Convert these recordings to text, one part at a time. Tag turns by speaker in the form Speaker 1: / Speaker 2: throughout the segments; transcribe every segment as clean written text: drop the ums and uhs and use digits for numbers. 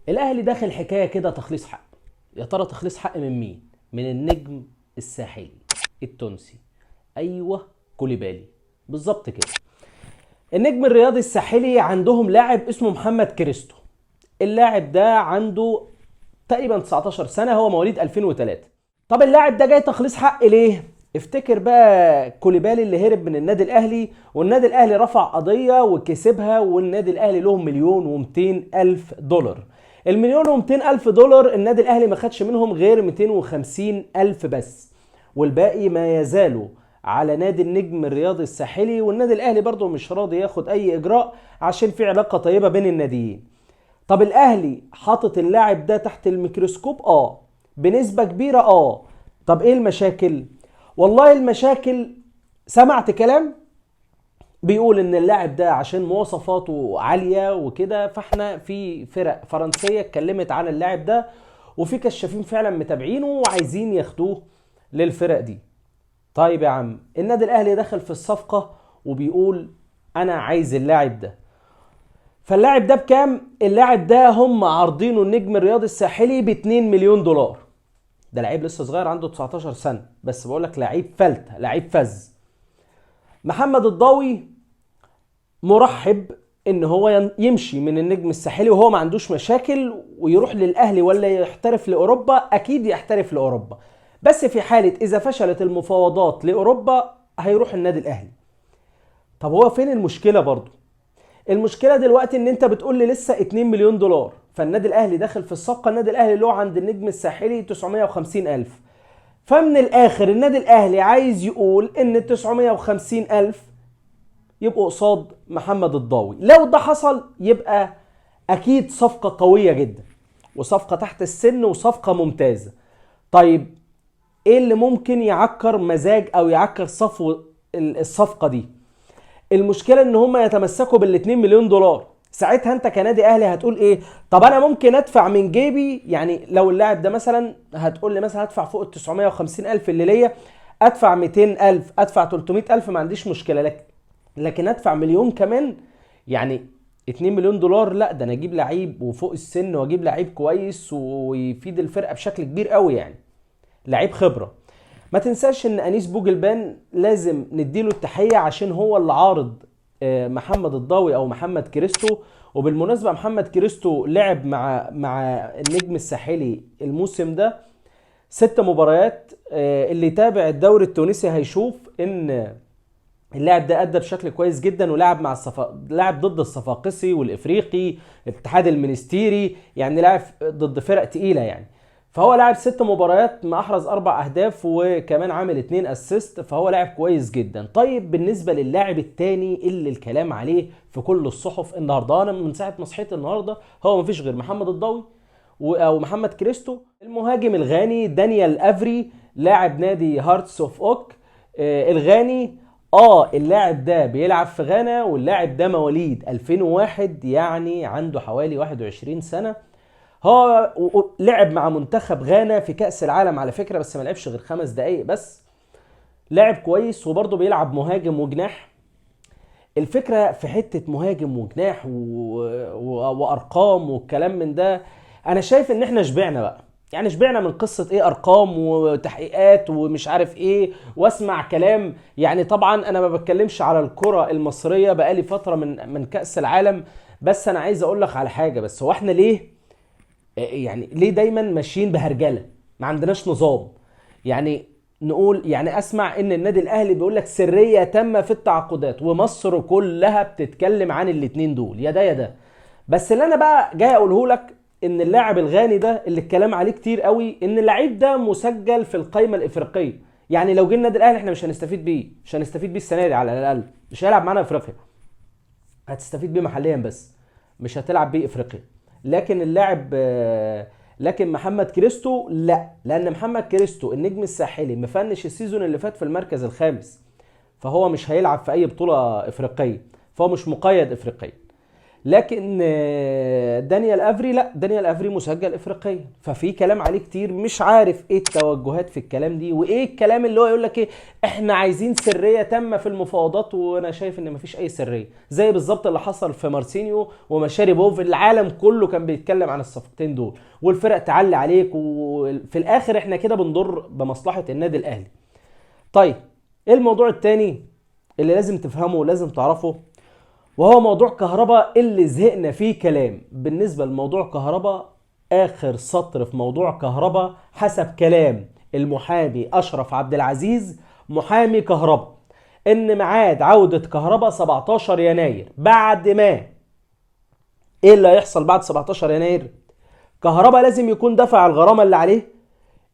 Speaker 1: الاهلي داخل حكايه كده تخليص حق. يا ترى تخليص حق من مين؟ من النجم الساحلي التونسي. ايوه، كوليبالي بالظبط كده. النجم الرياضي الساحلي عندهم لاعب اسمه محمد كريستو. اللاعب ده عنده تقريبا 19 سنه، هو مواليد 2003. طب اللاعب ده جاي تخليص حق ليه؟ افتكر بقى كوليبالي اللي هرب من النادي الاهلي، والنادي الاهلي رفع قضيه وكسبها، والنادي الاهلي لهم مليون و200 الف دولار. المليون و200 الف دولار النادي الاهلي ما خدش منهم غير 250 الف بس، والباقي ما يزالوا على نادي النجم الرياضي الساحلي. والنادي الاهلي برضه مش راضي ياخد اي اجراء عشان في علاقه طيبه بين الناديين. طب الاهلي حاطط اللاعب ده تحت الميكروسكوب، بنسبة كبيرة. طب ايه المشاكل؟ والله المشاكل، سمعت كلام بيقول ان اللاعب ده عشان مواصفاته عالية وكده، فاحنا في فرق فرنسية اتكلمت عن اللاعب ده، وفي كشافين فعلا متابعينه وعايزين ياخدوه للفرق دي. طيب يا عم، النادي الاهلي دخل في الصفقة وبيقول انا عايز اللاعب ده. فاللاعب ده بكام؟ اللاعب ده هم عارضينه النجم الرياضي الساحلي ب 2 مليون دولار. ده لعيب لسه صغير عنده 19 سنة، بس بقول لك لعيب فلتة، لعيب فز. محمد الضاوي مرحب ان هو يمشي من النجم الساحلي وهو ما عندوش مشاكل، ويروح للاهلي ولا يحترف لاوروبا. اكيد يحترف لاوروبا، بس في حالة اذا فشلت المفاوضات لاوروبا هيروح النادي الاهلي. طب هو فين المشكلة برضو؟ المشكله دلوقتي ان انت بتقول لي لسه 2 مليون دولار، فالنادي الاهلي داخل في الصفقه. النادي الاهلي له عند النجم الساحلي 950 الف. فمن الاخر النادي الاهلي عايز يقول ان ال 950 الف يبقوا قصاد محمد الضاوي. لو ده حصل يبقى اكيد صفقه قويه جدا، وصفقه تحت السن، وصفقه ممتازه. طيب ايه اللي ممكن يعكر مزاج او يعكر صفو الصفقه دي؟ المشكله ان هم يتمسكوا بال2 مليون دولار. ساعتها انت كنادي اهلي هتقول ايه؟ طب انا ممكن ادفع من جيبي، يعني لو اللاعب ده مثلا هتقول لي مثلا هدفع فوق ال 950 الف اللي ليا، ادفع 200 الف، ادفع 300 الف، ما عنديش مشكله. لكن ادفع مليون كمان؟ يعني 2 مليون دولار؟ لا، ده انا اجيب لعيب وفوق السن، واجيب لعيب كويس ويفيد الفرقه بشكل كبير قوي، يعني لعيب خبره. ما تنساش ان انيس بوجلبان لازم نديله التحية عشان هو اللي عارض محمد الضاوي او محمد كريستو. وبالمناسبة محمد كريستو لعب مع النجم الساحلي الموسم ده 6 مباريات. اللي يتابع الدوري التونسي هيشوف ان اللاعب ده ادى بشكل كويس جدا، ولعب مع لعب ضد الصفاقسي والافريقي، الاتحاد المنستيري، يعني لعب ضد فرق تقيلة يعني. فهو لعب 6 مباريات، ما احرز 4 اهداف، وكمان عامل 2 اسيست، فهو لاعب كويس جدا. طيب بالنسبه للاعب الثاني اللي الكلام عليه في كل الصحف النهارده، انا من ساعه ما صحيت النهارده هو مفيش غير محمد الضاوي او محمد كريستو. المهاجم الغاني دانيال افري، لاعب نادي هارتس اوف اوك الغاني. اللاعب ده بيلعب في غانا، واللاعب ده مواليد 2001، يعني عنده حوالي 21 سنه. هو لعب مع منتخب غانا في كأس العالم على فكرة، بس ما لعبش غير 5 دقايق بس. لاعب كويس، وبرضه بيلعب مهاجم وجناح. الفكرة في حتة مهاجم وجناح وأرقام والكلام من ده، أنا شايف إن إحنا شبعنا بقى. يعني شبعنا من قصة إيه أرقام وتحقيقات ومش عارف إيه، واسمع كلام. يعني طبعا أنا ما بتكلمش على الكرة المصرية بقالي فترة من كأس العالم، بس أنا عايز أقول لك على حاجة. بس هو إحنا ليه دايما ماشيين بهرجله؟ ما عندناش نظام. يعني نقول، يعني اسمع ان النادي الاهلي بيقول لك سريه تامه في التعاقدات، ومصر كلها بتتكلم عن الاتنين دول، يا ده يا ده. بس اللي انا بقى جاي اقوله لك ان اللاعب الغاني ده اللي الكلام عليه كتير قوي، ان اللعيب ده مسجل في القائمه الافريقيه. يعني لو جه النادي الاهلي احنا مش هنستفيد بيه، مش هنستفيد بيه السنه دي على الاقل، مش هيلعب معانا افريقيا. هتستفيد بيه محليا بس، مش هتلعب بيه افريقيا. لكن اللاعب لكن محمد كريستو لا، لان محمد كريستو النجم الساحلي مفنش السيزون اللي فات في المركز الخامس، فهو مش هيلعب في اي بطولة افريقية، فهو مش مقيد افريقيا. لكن دانيال افري لا، دانيال افري مسجل افريقيا، ففي كلام عليه كتير، مش عارف ايه التوجهات في الكلام دي، وايه الكلام اللي هو يقول لك ايه احنا عايزين سريه تامه في المفاوضات، وانا شايف ان مفيش اي سريه، زي بالظبط اللي حصل في مارسينيو ومشاري بوف. العالم كله كان بيتكلم عن الصفقتين دول، والفرق تعلي عليك، وفي الاخر احنا كده بنضر بمصلحه النادي الاهلي. طيب ايه الموضوع التاني اللي لازم تفهمه ولازم تعرفه؟ وهو موضوع كهربا اللي زهقنا فيه كلام. بالنسبة لموضوع كهربا، آخر سطر في موضوع كهربا حسب كلام المحامي أشرف عبد العزيز محامي كهربا، إن ميعاد عودة كهربا 17 يناير. بعد ما إيه اللي هيحصل بعد 17 يناير؟ كهربا لازم يكون دفع الغرامة اللي عليه،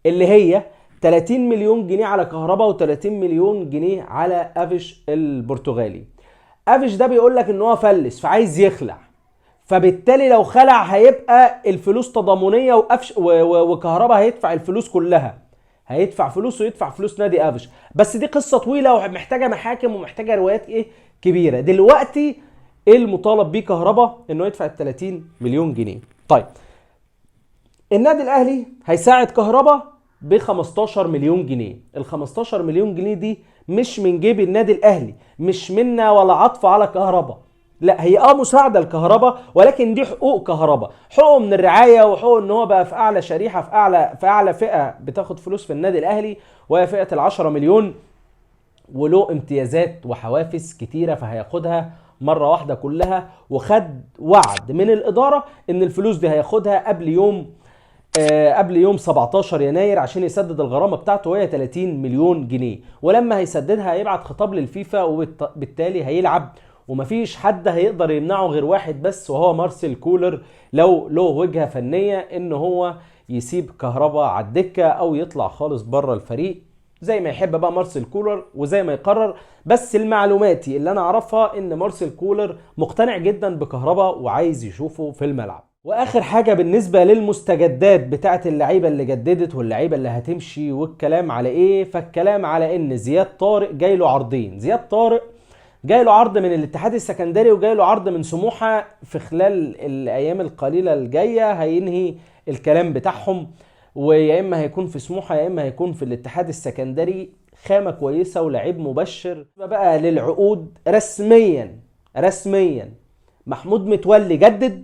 Speaker 1: اللي هي 30 مليون جنيه على كهربا و30 مليون جنيه على افيش البرتغالي. افيش ده بيقول لك ان هو فلس فعايز يخلع، فبالتالي لو خلع هيبقى الفلوس تضامنيه، وكهربا هيدفع الفلوس كلها، هيدفع فلوس ويدفع فلوس نادي افيش. بس دي قصه طويله ومحتاجه محاكم ومحتاجه روايات ايه كبيره. دلوقتي ايه المطالب بيه كهربا؟ انه يدفع ال 30 مليون جنيه. طيب النادي الاهلي هيساعد كهربا ب 15 مليون جنيه. ال 15 مليون جنيه دي مش من جيب النادي الاهلي، مش منا ولا عطف على كهربا، لا هي مساعده لكهربا، ولكن دي حقوق كهربا، حقوقه من الرعايه، وحقوق ان هو بقى في اعلى شريحه، في اعلى فئه بتاخد فلوس في النادي الاهلي، وهي فئه ال 10 مليون، وله امتيازات وحوافز كتيره فهياخدها مره واحده كلها. وخد وعد من الاداره ان الفلوس دي هياخدها قبل يوم 17 يناير عشان يسدد الغرامه بتاعته، وهي 30 مليون جنيه. ولما هيسددها هيبعت خطاب للفيفا، وبالتالي هيلعب، ومفيش حد هيقدر يمنعه غير واحد بس، وهو مارسيل كولر، لو له وجهه فنيه ان هو يسيب كهربا على الدكه او يطلع خالص بره الفريق، زي ما يحب بقى مارسيل كولر وزي ما يقرر. بس المعلوماتي اللي انا اعرفها ان مارسيل كولر مقتنع جدا بكهربا وعايز يشوفه في الملعب. واخر حاجه بالنسبه للمستجدات بتاعه اللعيبه اللي جددت واللعيبه اللي هتمشي والكلام على ايه، فالكلام على ان زياد طارق جاي له عرضين. زياد طارق جاي له عرض من الاتحاد السكندري وجاي له عرض من سموحه، في خلال الايام القليله الجايه هينهي الكلام بتاعهم، ويا اما هيكون في سموحه يا اما هيكون في الاتحاد السكندري. خامه كويسه ولعيب مبشر. بقى للعقود رسميا محمود متولي جدد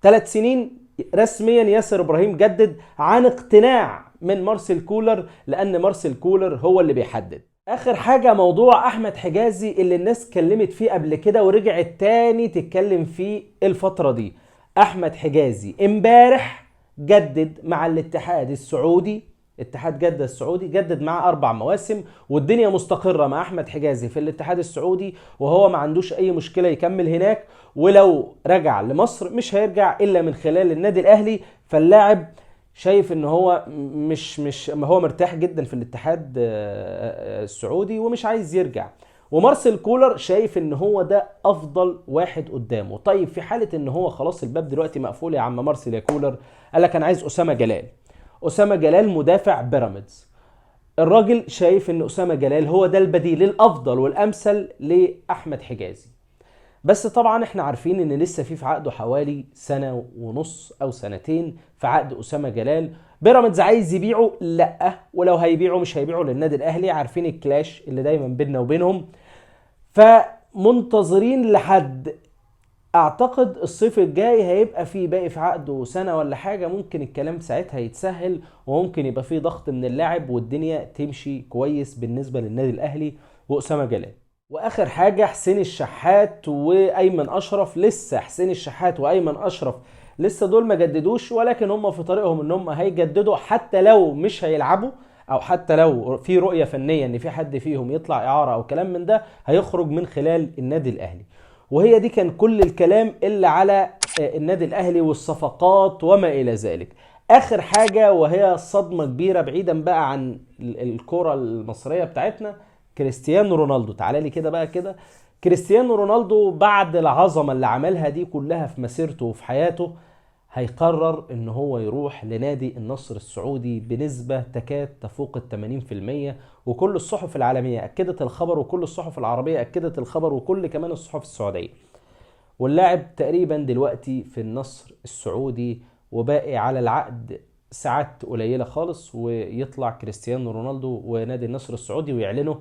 Speaker 1: 3 سنين رسميا، ياسر ابراهيم جدد عن اقتناع من مارسيل كولر، لان مارسيل كولر هو اللي بيحدد. اخر حاجه موضوع احمد حجازي اللي الناس اتكلمت فيه قبل كده ورجعت تاني تتكلم فيه الفتره دي. احمد حجازي امبارح جدد مع الاتحاد السعودي، اتحاد جدة السعودي جدد معاه 4 مواسم، والدنيا مستقرة مع احمد حجازي في الاتحاد السعودي، وهو ما عندوش اي مشكلة يكمل هناك، ولو رجع لمصر مش هيرجع الا من خلال النادي الاهلي. فاللاعب شايف ان هو مش هو مرتاح جدا في الاتحاد السعودي ومش عايز يرجع. ومارسيل كولر شايف ان هو ده افضل واحد قدامه. طيب في حالة ان هو خلاص الباب دلوقتي مقفول يا عم مارسيل يا كولر، قال لك انا عايز اسامة جلال. اسامة جلال مدافع بيراميدز، الراجل شايف ان اسامة جلال هو ده البديل الافضل والامثل لاحمد حجازي. بس طبعا احنا عارفين ان لسه في عقده حوالي 1.5 او 2 في عقد اسامة جلال. بيراميدز عايز يبيعه؟ لا، ولو هيبيعه مش هيبيعه للنادي الاهلي، عارفين الكلاش اللي دايما بيننا وبينهم. فمنتظرين لحد اعتقد الصيف الجاي هيبقى في باقي في عقده 1 ولا حاجة، ممكن الكلام ساعتها يتسهل، وممكن يبقى في ضغط من اللاعب والدنيا تمشي كويس بالنسبة للنادي الاهلي واسامة جلال. واخر حاجة حسين الشحات وايمن اشرف. لسه حسين الشحات وايمن اشرف لسه دول ما جددوش، ولكن هم في طريقهم ان هم هيجددوا، حتى لو مش هيلعبوا او حتى لو في رؤية فنية ان في حد فيهم يطلع اعارة او كلام من ده، هيخرج من خلال النادي الاهلي. وهي دي كان كل الكلام اللي على النادي الاهلي والصفقات وما الى ذلك. اخر حاجة وهي صدمة كبيرة بعيدا بقى عن الكرة المصرية بتاعتنا، كريستيانو رونالدو. تعالى لي كده بقى كده. كريستيانو رونالدو بعد العظمة اللي عملها دي كلها في مسيرته وفي حياته، هيقرر ان هو يروح لنادي النصر السعودي بنسبة تكاد تفوق 80%. وكل الصحف العالمية اكدت الخبر، وكل الصحف العربية اكدت الخبر، وكل كمان الصحف السعودية. واللاعب تقريبا دلوقتي في النصر السعودي، وباقي على العقد ساعات قليلة خالص ويطلع كريستيانو رونالدو ونادي النصر السعودي ويعلنوا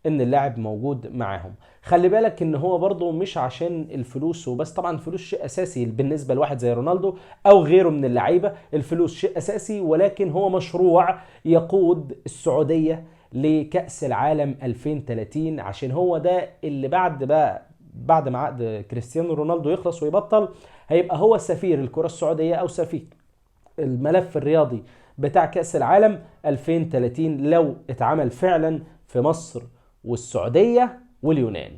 Speaker 1: ان اللاعب موجود معاهم. خلي بالك ان هو برضه مش عشان الفلوس وبس، طبعا الفلوس شيء اساسي بالنسبه لواحد زي رونالدو او غيره من اللعيبه، الفلوس شيء اساسي، ولكن هو مشروع يقود السعوديه لكأس العالم 2030، عشان هو ده اللي بعد ما عقد كريستيانو رونالدو يخلص ويبطل هيبقى هو سفير الكرة السعودية او سفير الملف الرياضي بتاع كأس العالم 2030 لو اتعمل فعلا في مصر والسعودية واليونان.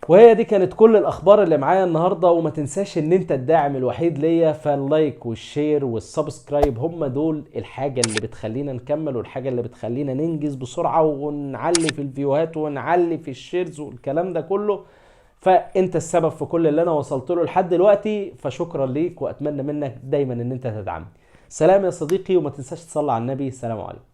Speaker 1: وهي دي كانت كل الاخبار اللي معايا النهارده، وما تنساش ان انت الداعم الوحيد ليا، فاللايك والشير والسبسكرايب هم دول الحاجه اللي بتخلينا نكمل والحاجه اللي بتخلينا ننجز بسرعه ونعلي في الفيوهات ونعلي في الشيرز والكلام ده كله. فانت السبب في كل اللي انا وصلت له لحد دلوقتي، فشكرا ليك واتمنى منك دايما ان انت تدعمني. سلام يا صديقي، وما تنساش تصلي على النبي. سلام عليكم.